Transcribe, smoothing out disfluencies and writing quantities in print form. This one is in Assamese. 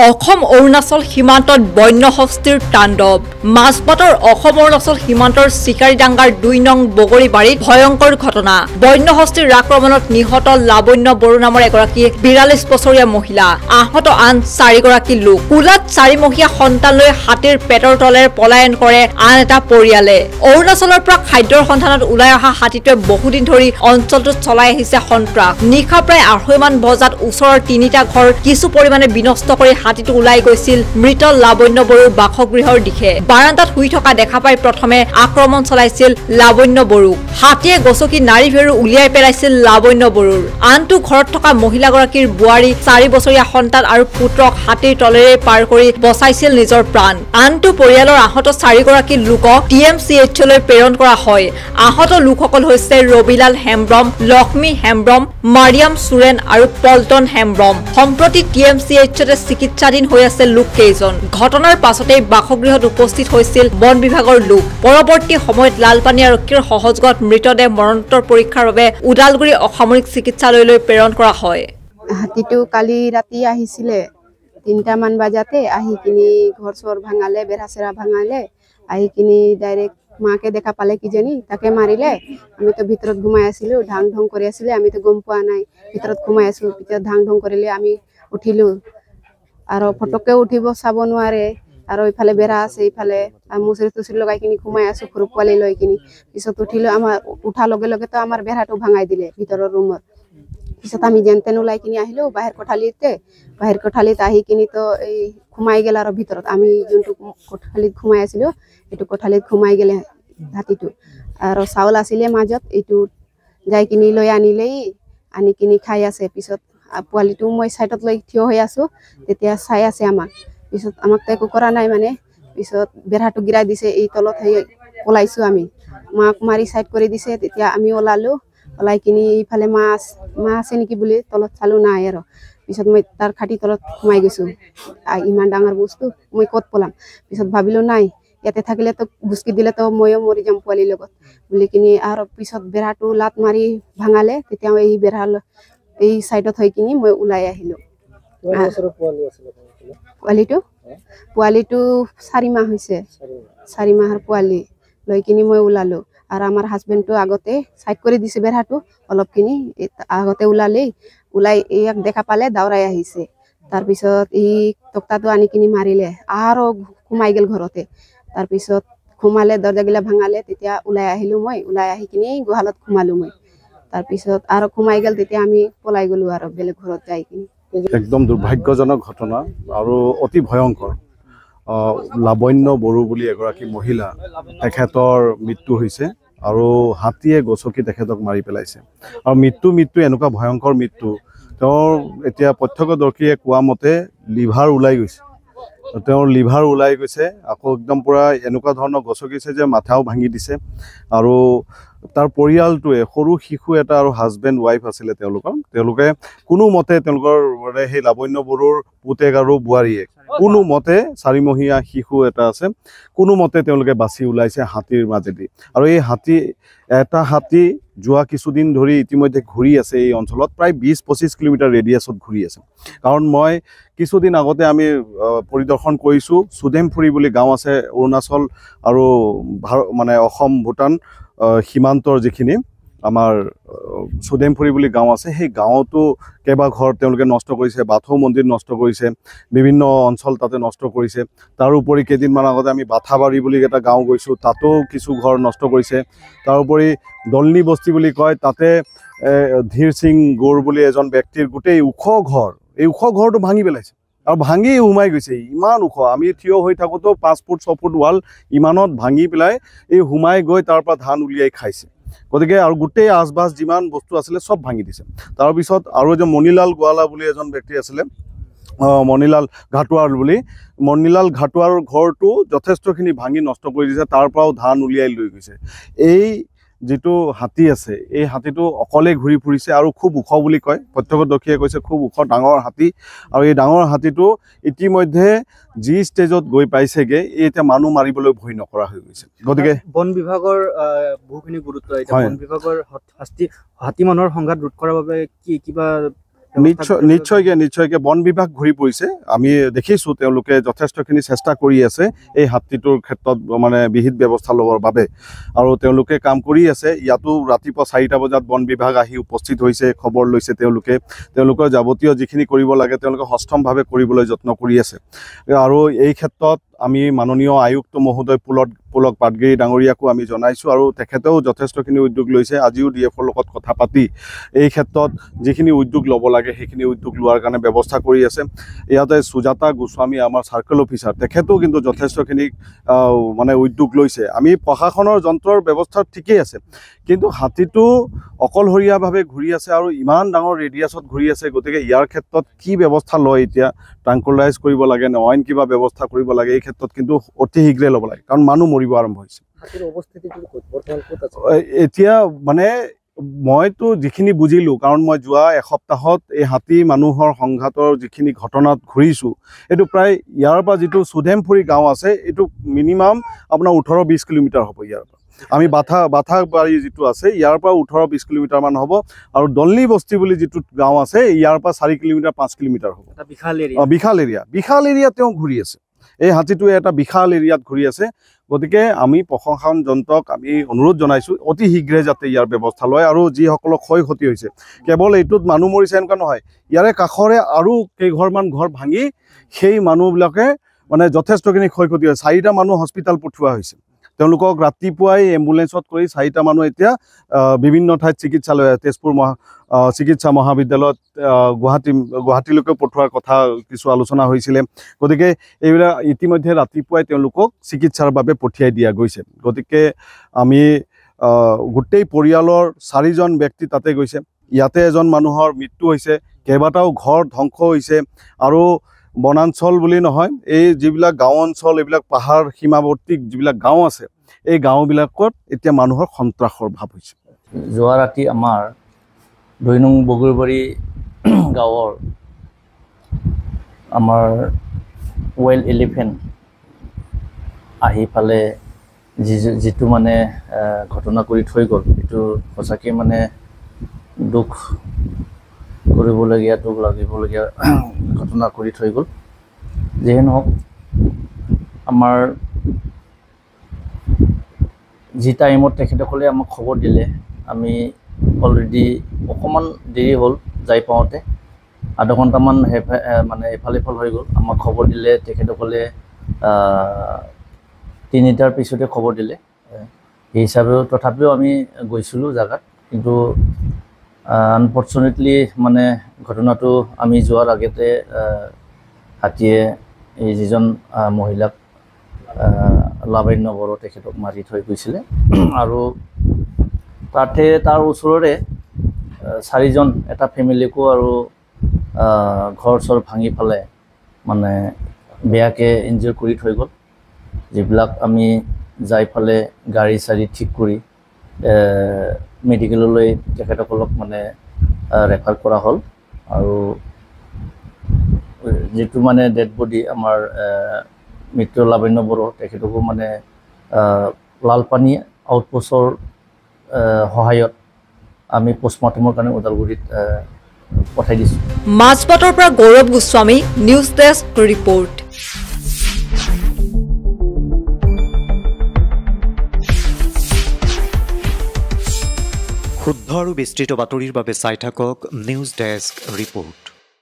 অসম অৰুণাচল সীমান্তত বন্যহস্তীৰ তাণ্ডৱ মাজবাটৰ অসম অৰুণাচল সীমান্তৰ চিকাৰীডাঙ্গাৰ ২ নং বগৰীবাৰীত ভয়ংকৰ ঘটনা বন্যহস্তীৰ আক্ৰমণত নিহত লাবণ্য বড়ো নামৰ এগৰাকী ৪২ বছৰীয়া মহিলা আহত আন ৪ গৰাকী লোক কুলাত ৪ মহীয়া সন্তান লৈ হাতীৰ পেটৰ তলেৰে পলায়ন কৰে আন এটা পৰিয়ালে অৰুণাচলৰ পৰা খাদ্যৰ সন্ধানত ওলাই অহা হাতীটোৱে বহুদিন ধৰি অঞ্চলটোত চলাই আহিছে সন্ত্ৰাস নিশা প্ৰায় ২:৩০ মান বজাত ওচৰৰ ৩টা ঘৰ কিছু পৰিমাণে বিনষ্ট কৰি হাতীটো ওলাই গৈছিল মৃত লাবণ্য বড়োৰ বাসগৃহৰ দিশে বাৰান্দাত শুই থকা দেখা পাই প্ৰথমে আক্ৰমণ চলাইছিল লাবণ্য বড়োক হাতীয়ে গছকি নাৰী ভেৰু উলিয়াই পেলাইছিল লাবণ্য বড়োৰ আনটো ঘৰত থকা মহিলাগৰাকীৰ বোৱাৰী ৪ বছৰীয়া সন্তান আৰু পুত্ৰক হাতীৰ তলেৰে পাৰ কৰি বচাইছিল নিজৰ প্ৰাণ আনটো পৰিয়ালৰ আহত ৪ গৰাকী লোকক TMCHলৈ প্ৰেৰণ কৰা হয় আহত লোকসকল হৈছে ৰবিলাল হেমব্ৰম লক্ষ্মী হেমব্ৰম মাৰিয়াম সুৰেন আৰু পল্টন হেমব্ৰম সম্প্ৰতি TMCHতে চিকিৎসাধীন হৈ আছে লোক কেইজন ঘটনাৰ পাছতে বাসগৃহত উপস্থিত হৈছিল বন বিভাগৰ লোক পৰৱৰ্তী সময়ত লালপানী আৰক্ষীৰ সহযোগত মৃতদেহ মৰণোত্তৰ পৰীক্ষাৰ বাবে উদালগুৰি অসামৰিক চিকিৎসালয়লৈ প্ৰেৰণ কৰা হয় হাতীটো কালি ৰাতি আহিছিলে ৩টা মান বজাতে আহি কিনি ঘৰ চৰ ভাঙালে বেৰা ভাঙালে আহি কিনি ডাইৰেক্ট মাকে দেখা পালে কিজানি তাকে মাৰিলে আমি তো ভিতৰত ঘুমাই আছিলো ঢাং ঢং কৰি আছিলে আমি তো গম পোৱা নাই ভিতৰত ঘুমাই আছো পিছত ঢাং ঢং কৰিলে আমি উঠিলো আৰু ফটকে উঠিব চাব নোৱাৰে আৰু ইফালে বেৰা আছে ইফালে মুচৰি তুচৰি লগাই কিনি ঘুমাই আছো সৰু পোৱালি লৈ কিনি পিছত উঠিলো আমাৰ উঠাৰ লগে লগে তো আমাৰ বেৰাটো ভাঙাই দিলে ভিতৰৰ ৰুমত পিছত আমি যেনতেন ওলাই কিনি আহিলো বাহিৰ কোঠালিত আহি কিনি তো এই ঘুমাই গেল আৰু ভিতৰত আমি যোনটো কোঠালিত ঘুমাই আছিলো এইটো কোঠালিত ঘুমাই গেলে হাতীটো আৰু চাউল আছিলে মাজত এইটো যাই কিনি লৈ আনি কিনি খাই আছে পিছত পোৱালিটো মই সাইডত লৈ থিয় হৈ আছো তেতিয়া চাই আছে আমাক পিছত আমাক তো একো কৰা নাই মানে পিছত বেৰাটো গিৰাই দিছে এই তলত হৈ ওলাইছো আমি মাক মাৰি সাইড কৰি দিছে তেতিয়া আমি ওলাই কিনি ইফালে মাছ আছে নেকি বুলি তলত চালো নাই আৰু পিছত মই তাৰ খাটি তলত সোমাই গৈছো ইমান ডাঙৰ বস্তু মই ক'ত পলাম পিছত ভাবিলো নাই ইয়াতে থাকিলে তো গুচকি দিলে তো ময়ো মৰি যাম পোৱালিৰ লগত বুলি কিনি আৰু পিছত বেৰাটো লাত মাৰি ভাঙালে তেতিয়া এই সাইডত হৈ কিনি মই ওলাই আহিলো পোৱালিটো 4 মাহ হৈছে 4 মাহৰ পোৱালি লৈ কিনি মই ওলালো আৰু আমাৰ হাজবেণ্ডটো আগতে সাইড কৰি দিছে বেৰাটো অলপখিনি আগতে ওলাই ইয়াক দেখা পালে দাউৰাই আহিছে তাৰপিছত এই টকটাটো আনি কিনি মাৰিলে আৰু ঘুমাই গেল ঘৰতে তাৰপিছত ঘুমালে দৰ্জাগিলা ভাঙালে তেতিয়া ওলাই আহিলো মই ওলাই আহি কিনি গোহালত ঘুমালো মই তাৰপিছত আৰু ঘুমাই গেল তেতিয়া আমি পলাই গলো আৰু বেলেগ ঘৰত যাই কিনি একদম দুৰ্ভাগ্যজনক ঘটনা আৰু অতি ভয়ংকৰ লাবণ্য বড়ো বুলি এগৰাকী মহিলা তেখেতৰ মৃত্যু হৈছে আৰু হাতীয়ে গছকি তেখেতক মাৰি পেলাইছে আৰু মৃত্যু এনেকুৱা ভয়ংকৰ মৃত্যু তেওঁৰ এতিয়া প্ৰত্যক্ষদৰ্শীয়ে কোৱা মতে লিভাৰ ওলাই গৈছে আকৌ একদম পুৰা এনেকুৱা ধৰণৰ গছকিছে যে মাথাও ভাঙি দিছে আৰু তাৰ পৰিয়ালটোৱে সৰু শিশু এটা আৰু হাজবেণ্ড ৱাইফ আছিলে তেওঁলোকে কোনো মতে তেওঁলোকৰ মানে সেই লাবণ্য বড়োৰ পুতেক আৰু বোৱাৰীয়ে কোনো মতে 4 মহীয়া শিশু এটা আছে কোনো মতে তেওঁলোকে বাছি ওলাইছে হাতীৰ মাজেদি আৰু এই এটা হাতী যোৱা কিছুদিন ধৰি ইতিমধ্যে ঘূৰি আছে এই অঞ্চলত প্ৰায় 20-25 কিলোমিটাৰ ৰেডিয়াছত ঘূৰি আছে কাৰণ মই কিছুদিন আগতে আমি পৰিদৰ্শন কৰিছোঁ সুদেমফুৰি বুলি গাঁও আছে অৰুণাচল আৰু মানে অসম ভূটান সীমান্তৰ যিখিনি আমাৰ সুদেমফুৰি বুলি গাঁও আছে সেই গাঁৱতো কেইবা ঘৰ তেওঁলোকে নষ্ট কৰিছে বাথৌ মন্দিৰ নষ্ট কৰিছে বিভিন্ন অঞ্চল তাতে নষ্ট কৰিছে তাৰোপৰি কেইদিনমান আগতে আমি বাথাবাৰী বুলি এটা গাঁও গৈছোঁ তাতো কিছু ঘৰ নষ্ট কৰিছে তাৰোপৰি দলনি বস্তি বুলি কয় তাতে ধীৰ সিং গৌৰ বুলি এজন ব্যক্তিৰ গোটেই ওখ ঘৰটো ভাঙি পেলাইছে আৰু ভাঙি সোমাই গৈছে ইমান ওখ আমি থিয় হৈ থাকোঁতেও 5 ফুট 6 ফুট ৱাল ইমানত ভাঙি পেলাই এই সোমাই গৈ তাৰ পৰা ধান উলিয়াই খাইছে গতিকে আৰু গোটেই আচবাছ যিমান বস্তু আছিলে সব ভাঙি দিছে তাৰপিছত আৰু এজন মণিলাল গোৱালা বুলি এজন ব্যক্তি আছিলে মণিলাল ঘাটুৱাৰ ঘৰটো যথেষ্টখিনি ভাঙি নষ্ট কৰি দিছে তাৰ পৰাও ধান উলিয়াই লৈ গৈছে এই যেটো হাতী আছে এই হাতীটো অকলে ঘূৰি ফুৰিছে আৰু খুব ওখ বুলি কয় প্ৰত্যক্ষদৰ্শীয়ে কৈছে খুব ওখ ডাঙৰ হাতী আৰু এই ডাঙৰ হাতীটো ইতিমধ্যে জি ষ্টেজত গৈ পাইছেগে এতিয়া মানুহ মাৰিবলৈ ভয় নকৰা হৈ গৈছে গতিকে বন বিভাগৰ বহুখিনি গুৰুত্ব বন বিভাগৰ হাতী মানুহৰ সংঘাত ৰোধ কৰাৰ বাবে কি কিবা নিশ্চয়কৈ বন বিভাগ ঘূৰি পৰিছে আমি দেখিছোঁ তেওঁলোকে যথেষ্টখিনি চেষ্টা কৰি আছে এই হাতীটোৰ ক্ষেত্ৰত মানে বিহিত ব্যৱস্থা ল'বৰ বাবে আৰু তেওঁলোকে কাম কৰি আছে ইয়াতো ৰাতিপুৱা 4টা বজাত বন বিভাগ আহি উপস্থিত হৈছে খবৰ লৈছে তেওঁলোকৰ যাৱতীয় যিখিনি কৰিব লাগে তেওঁলোকে সষ্টমভাৱে কৰিবলৈ যত্ন কৰি আছে আৰু এই ক্ষেত্ৰত আমি মাননীয় আয়ুক্ত মহোদয় পুলক পাটগিৰি ডাঙৰীয়াকো আমি জনাইছোঁ আৰু তেখেতেও যথেষ্টখিনি উদ্যোগ লৈছে আজিও DFৰ লগত কথা পাতি এই ক্ষেত্ৰত যিখিনি উদ্যোগ ল'ব লাগে সেইখিনি উদ্যোগ লোৱাৰ কাৰণে ব্যৱস্থা কৰি আছে ইয়াতে সুজাতা গোস্বামী আমাৰ চাৰ্কেল অফিচাৰ তেখেতেও কিন্তু যথেষ্টখিনি মানে উদ্যোগ লৈছে আমি প্ৰশাসনৰ যন্ত্ৰৰ ব্যৱস্থা ঠিকেই আছে কিন্তু হাতীটো অকলশৰীয়াভাৱে ঘূৰি আছে আৰু ইমান ডাঙৰ ৰেডিয়াছত ঘূৰি আছে গতিকে ইয়াৰ ক্ষেত্ৰত কি ব্যৱস্থা লয় এতিয়া ট্ৰাংকুলাইজ কৰিব লাগে নে অইন কিবা ব্যৱস্থা কৰিব লাগে এই ক্ষেত্ৰত কিন্তু অতি শীঘ্ৰে ল'ব লাগে কাৰণ মানুহ মৰিব আৰম্ভ হৈছে এতিয়া মানে মইতো যিখিনি বুজিলোঁ কাৰণ মই যোৱা এসপ্তাহত এই হাতী মানুহৰ সংঘাতৰ যিখিনি ঘটনাত ঘূৰিছোঁ এইটো প্ৰায় ইয়াৰ পৰা যিটো চুধেমফুৰি গাঁও আছে এইটো মিনিমাম আপোনাৰ 18-20 কিলোমিটাৰ হ'ব ইয়াৰ পৰা আমি বাথাবাৰী যিটো আছে ইয়াৰ পৰা 18-20 কিলোমিটাৰমান হ'ব আৰু দলনি বস্তি বুলি যিটো গাঁও আছে ইয়াৰ পৰা 4 কিলোমিটাৰ 5 কিলোমিটাৰ হ'ব বিশাল এৰিয়া তেওঁ ঘূৰি আছে এই হাতীটোৱে এটা বিশাল এৰিয়াত ঘূৰি আছে গতিকে আমি প্ৰশাসন যন্ত্ৰক আমি অনুৰোধ জনাইছোঁ অতি শীঘ্ৰে যাতে ইয়াৰ ব্যৱস্থা লয় আৰু যিসকলৰ ক্ষয় ক্ষতি হৈছে কেৱল এইটোত মানুহ মৰিছে এনেকুৱা নহয় ইয়াৰে কাষৰে আৰু কেইঘৰমান ঘৰ ভাঙি সেই মানুহবিলাকে মানে যথেষ্টখিনি ক্ষয় ক্ষতি হয় 4টা মানুহ হস্পিটেল পঠোৱা হৈছে তেওঁলোকক ৰাতিপুৱাই এম্বুলেন্সত কৰি 4টা মানুহ এতিয়া বিভিন্ন ঠাইত চিকিৎসালয় তেজপুৰ চিকিৎসা মহাবিদ্যালয়ত গুৱাহাটীলৈকে পঠোৱাৰ কথা কিছু আলোচনা হৈছিলে গতিকে এইবিলাক ইতিমধ্যে ৰাতিপুৱাই তেওঁলোকক চিকিৎসাৰ বাবে পঠিয়াই দিয়া গৈছে গতিকে আমি গোটেই পৰিয়ালৰ 4জন ব্যক্তি তাতে গৈছে ইয়াতে এজন মানুহৰ মৃত্যু হৈছে কেইবাটাও ঘৰ ধ্বংস হৈছে আৰু বনাঞ্চল বুলি নহয় এই যিবিলাক গাঁও অঞ্চল এইবিলাক পাহাৰ সীমাৱৰ্তী যিবিলাক গাঁও আছে এই গাঁওবিলাকত এতিয়া মানুহৰ সন্ত্ৰাসৰ ভাৱ হৈছে যোৱা ৰাতি আমাৰ 2 নং বগৰীবাৰী গাঁৱৰ আমাৰ ৱেল এলিফেণ্ট আহি পালে যিটো মানে ঘটনা কৰি থৈ গ'ল এইটো সঁচাকৈ মানে দুখ কৰিবলগীয়া ঘটনা কৰি থৈ গ'ল যিয়ে নহওক আমাৰ যি টাইমত তেখেতসকলে আমাক খবৰ দিলে আমি অলৰেডি অকণমান দেৰি হ'ল যাই পাওঁতে আধা ঘণ্টামান মানে এফাল হৈ গ'ল আমাক খবৰ দিলে তেখেতসকলে 3টাৰ পিছতে খবৰ দিলে সেই হিচাপেও তথাপিও আমি গৈছিলোঁ জেগাত কিন্তু আনফৰ্চুনেটলি মানে ঘটনাটো আমি যোৱাৰ আগতে হাতীয়ে এই যিজন মহিলাক লাবণ্য বড়ো তেখেতক মাৰি থৈ গৈছিলে আৰু তাৰ ওচৰৰে 4জন এটা ফেমিলিকো আৰু ঘৰ চৰ ভাঙি পেলাই মানে বেয়াকৈ ইনজিঅৰ কৰি থৈ গ'ল যিবিলাক আমি যাই ফালে গাড়ী চাৰি ঠিক কৰি মেডিকেললৈ তেখেতসকলক মানে ৰেফাৰ কৰা হ'ল আৰু যিটো মানে ডেড বডি আমাৰ মৃত্যু লাবণ্য বড়ো তেখেতকো মানে লালপানী আউটপোষ্টৰ সহায়ত আমি পোষ্টমৰ্টেমৰ কাৰণে ওদালগুৰিত পঠাই দিছোঁ মাজবাটৰ পৰা গৌৰৱ গোস্বামী নিউজ ডেস্ক ৰিপৰ্ট শুদ্ধ আৰু বিস্তৃত বাতৰিৰ বাবে চাই থাকক নিউজ ডেস্ক ৰিপৰ্ট।